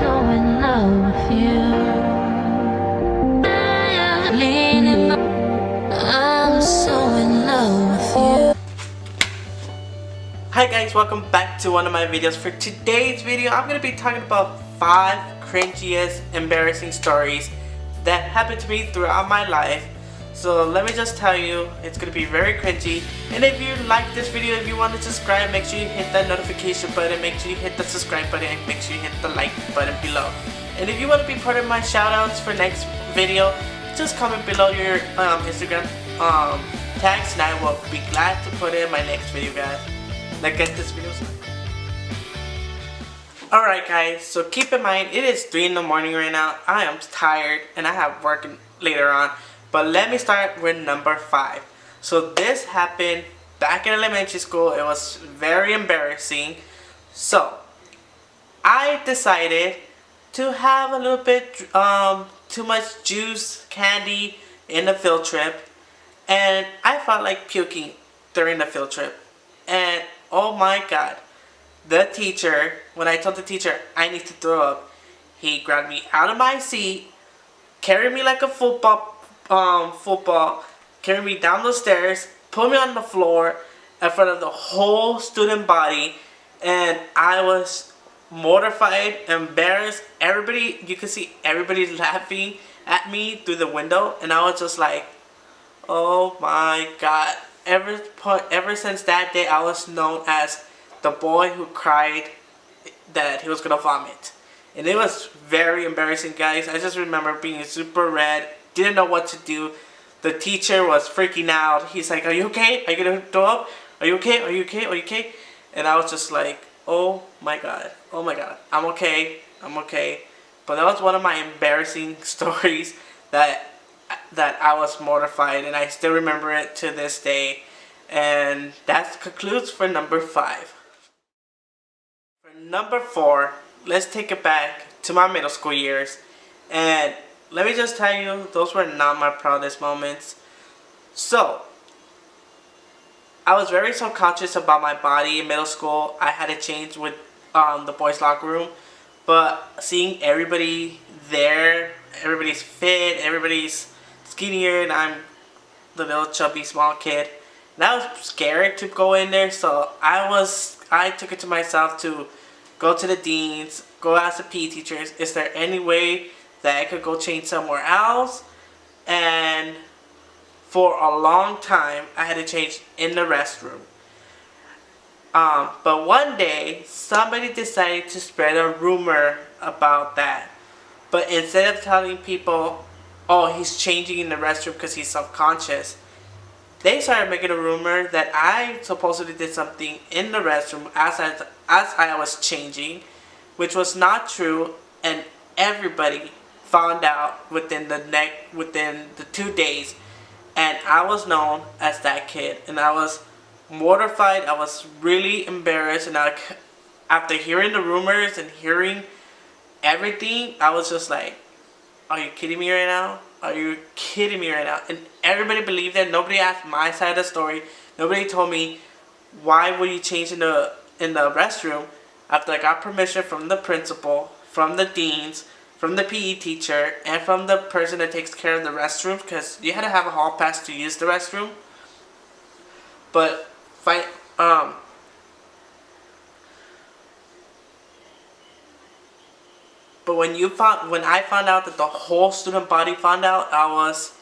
so in love with you. I'm so in love with you. Hi guys, welcome back to one of my videos. For today's video, I'm going to be talking about 5 cringiest, embarrassing stories that happened to me throughout my life. So let me just tell you, it's going to be very cringy. And if you like this video, if you want to subscribe, make sure you hit that notification button, make sure you hit the subscribe button, and make sure you hit the like button below. And if you want to be part of my shoutouts for next video, just comment below your Instagram tags and I will be glad to put it in my next video, guys. Let's get this video started. Alright guys, so keep in mind it is 3 in the morning right now. I am tired and I have work later on. But let me start with number 5. So this happened back in elementary school. It was very embarrassing. So I decided to have a little bit too much juice, candy in the field trip. And I felt like puking during the field trip. And oh my god, the teacher, when I told the teacher I need to throw up, he grabbed me out of my seat, carried me like a football, carried me down the stairs, put me on the floor in front of the whole student body, and I was mortified, embarrassed. Everybody, you could see everybody laughing at me through the window, and I was just like, oh my god. Ever since that day, I was known as the boy who cried that he was gonna vomit. And it was very embarrassing, guys. I just remember being super red, didn't know what to do. The teacher was freaking out. He's like, are you okay? Are you gonna throw up? Are you okay? Are you okay? Are you okay? And I was just like, oh my god. Oh my god. I'm okay. I'm okay. But that was one of my embarrassing stories that I was mortified, and I still remember it to this day. And that concludes for number 5. For number 4, let's take it back to my middle school years. And let me just tell you, those were not my proudest moments. So I was very self-conscious about my body in middle school. I had to change with the boys' locker room. But seeing everybody there, everybody's fit, everybody's skinnier, and I'm the little chubby small kid. And I was scared to go in there, so I took it to myself to go to the deans, go ask the PE teachers, is there any way that I could go change somewhere else? And for a long time, I had to change in the restroom. But one day, somebody decided to spread a rumor about that. But instead of telling people, oh, he's changing in the restroom because he's self-conscious, they started making a rumor that I supposedly did something in the restroom as I was changing, which was not true, and everybody found out within the 2 days, and I was known as that kid, and I was mortified. I was really embarrassed, and after hearing the rumors and hearing everything, I was just like, are you kidding me right now? Are you kidding me right now? And everybody believed it. Nobody asked my side of the story. Nobody told me, why would you change in the restroom? After I got permission from the principal, from the deans, from the PE teacher, and from the person that takes care of the restrooms, because you had to have a hall pass to use the restroom. But when I found out that the whole student body found out, I was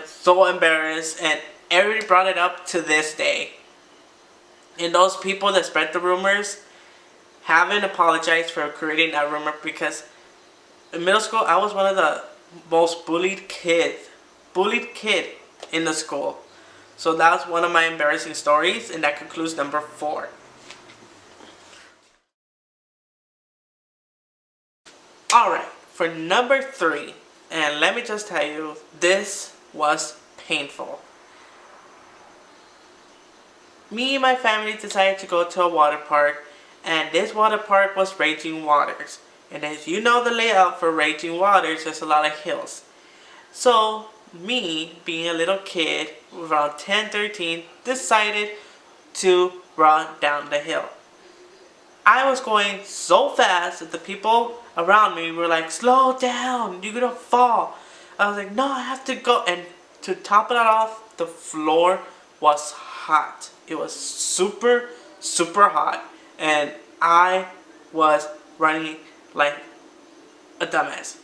so embarrassed, and everybody brought it up to this day. And those people that spread the rumors haven't apologized for creating that rumor, because in middle school I was one of the most bullied kid in the school. So that was one of my embarrassing stories, and that concludes number 4. Alright, for number 3, and let me just tell you, this was painful. Me and my family decided to go to a water park, and this water park was Raging Waters. And as you know the layout for Raging Waters, there's a lot of hills. So me, being a little kid, around 10, 13, decided to run down the hill. I was going so fast that the people around me were like, slow down, you're gonna fall. I was like, no, I have to go. And to top it off, the floor was hot. It was super, super hot. And I was running like a dumbass.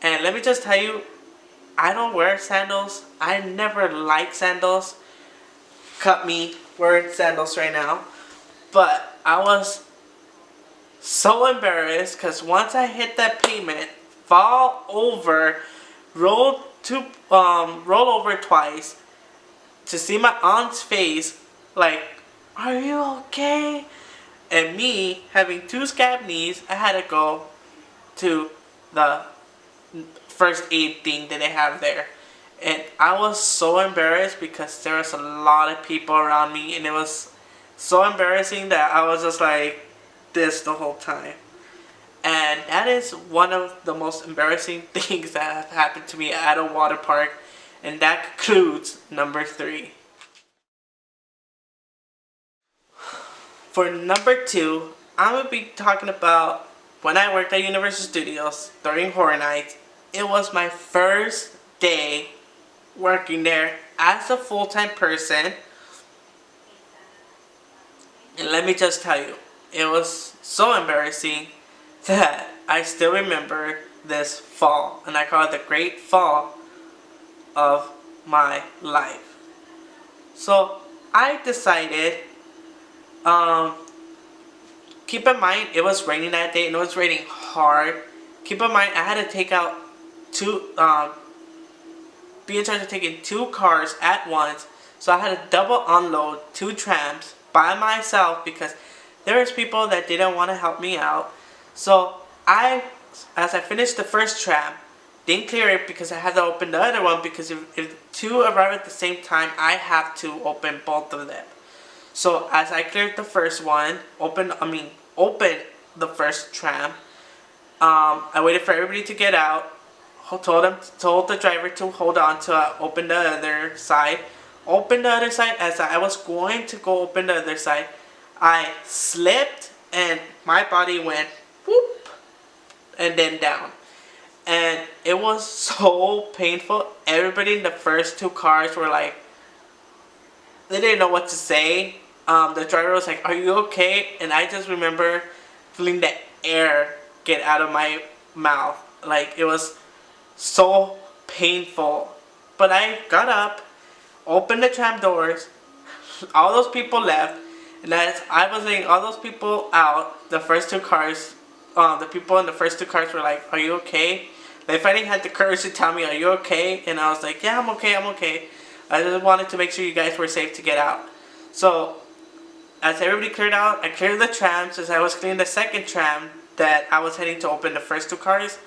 And let me just tell you, I don't wear sandals. I never liked sandals. Cut me wearing sandals right now. But I was so embarrassed because once I hit that pavement, fall over, roll over twice to see my aunt's face, like, are you okay? And me having two scab knees, I had to go to the first aid thing that they have there. And I was so embarrassed because there was a lot of people around me, and it was so embarrassing that I was just like this the whole time. And that is one of the most embarrassing things that have happened to me at a water park. And that concludes number 3. For number 2, I'm going to be talking about when I worked at Universal Studios during Horror Nights. It was my first day working there as a full-time person. And let me just tell you, it was so embarrassing that I still remember this fall. And I call it the great fall of my life. So I decided, keep in mind it was raining that day and it was raining hard. Keep in mind I had to take out be in charge of taking 2 cars at once. So I had to double unload 2 trams by myself because there was people that didn't want to help me out. So as I finished the first tram, didn't clear it because I had to open the other one because if 2 arrive at the same time, I have to open both of them. So as I cleared the first one, opened the first tram, I waited for everybody to get out. Told the driver to hold on to open the other side. Opened the other side. As I was going to go open the other side, I slipped and my body went whoop and then down. And it was so painful. Everybody in the first 2 cars were like, they didn't know what to say. The driver was like, are you okay? And I just remember feeling the air get out of my mouth. Like, it was so painful. But I got up, opened the tram doors, all those people left, and as I was letting all those people out, the first 2 cars, the people in the first 2 cars were like, are you okay? They finally had the courage to tell me, are you okay? And I was like, yeah, I'm okay. I just wanted to make sure you guys were safe to get out. So as everybody cleared out, I cleared the trams. As I was clearing the second tram that I was heading to open the first 2 cars,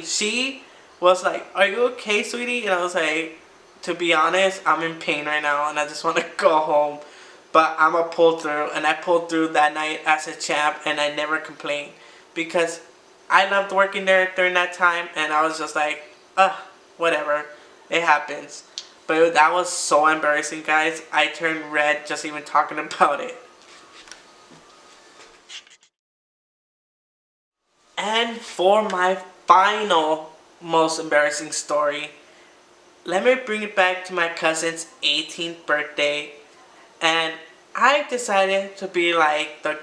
she was like, are you okay, sweetie? And I was like, to be honest, I'm in pain right now and I just want to go home. But I'm going to pull through. And I pulled through that night as a champ and I never complained. Because I loved working there during that time and I was just like, whatever. It happens. But that was so embarrassing, guys. I turned red just even talking about it. And for my final most embarrassing story, let me bring it back to my cousin's 18th birthday. And I decided to be like the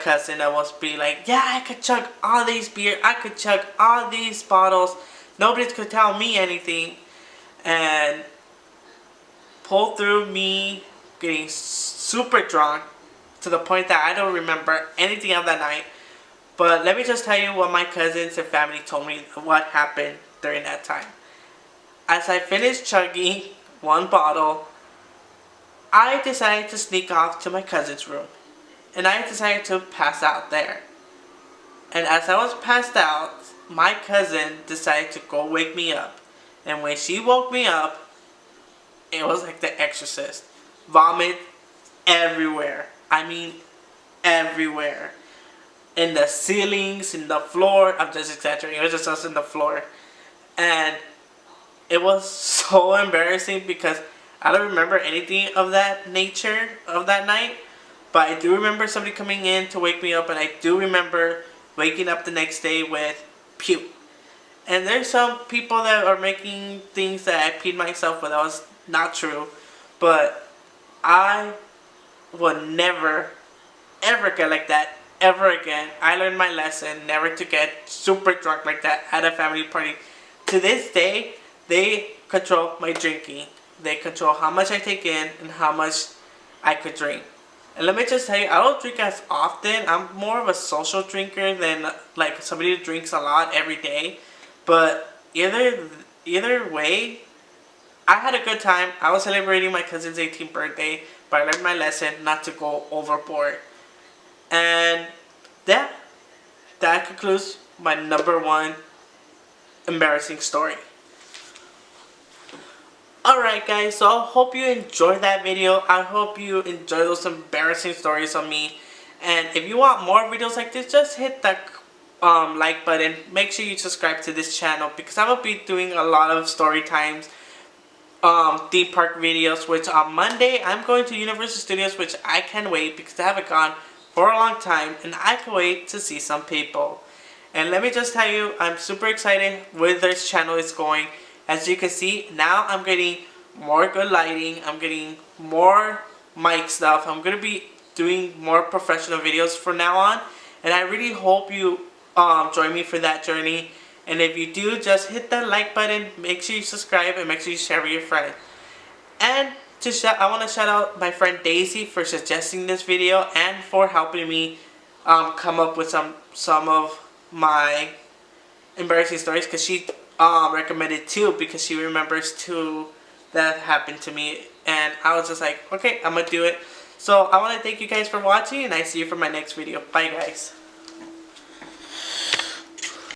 cousin that was be like, yeah, I could chug all these beer, I could chug all these bottles, nobody could tell me anything. And pull through me getting super drunk to the point that I don't remember anything of that night. But let me just tell you what my cousins and family told me what happened during that time. As I finished chugging 1 bottle, I decided to sneak off to my cousin's room. And I decided to pass out there. And as I was passed out, my cousin decided to go wake me up. And when she woke me up, it was like The Exorcist. Vomit everywhere. I mean, everywhere. In the ceilings, in the floor. I'm just exaggerating. It was just us in the floor. And it was so embarrassing because I don't remember anything of that nature of that night, but I do remember somebody coming in to wake me up, and I do remember waking up the next day with puke. And there's some people that are making things that I peed myself, but that was not true. But I would never, ever get like that ever again. I learned my lesson never to get super drunk like that at a family party. To this day, they control my drinking. They control how much I take in and how much I could drink. And let me just tell you, I don't drink as often. I'm more of a social drinker than like somebody who drinks a lot every day. But either way, I had a good time. I was celebrating my cousin's 18th birthday, but I learned my lesson not to go overboard. And that concludes my number one embarrassing story. Alright guys, so I hope you enjoyed that video. I hope you enjoyed those embarrassing stories on me. And if you want more videos like this, just hit that like button. Make sure you subscribe to this channel because I'm going to be doing a lot of story times, theme park videos, which on Monday I'm going to Universal Studios, which I can't wait because I haven't gone for a long time and I can wait to see some people. And let me just tell you, I'm super excited where this channel is going. As you can see, now I'm getting more good lighting, I'm getting more mic stuff, I'm going to be doing more professional videos from now on. And I really hope you join me for that journey. And if you do, just hit that like button, make sure you subscribe, and make sure you share with your friends. And I want to shout out my friend Daisy for suggesting this video and for helping me come up with some of my embarrassing stories, because she recommended 2 because she remembers 2 that happened to me, and I was just like, okay, I'm gonna do it. So I want to thank you guys for watching, and I see you for my next video. Bye guys.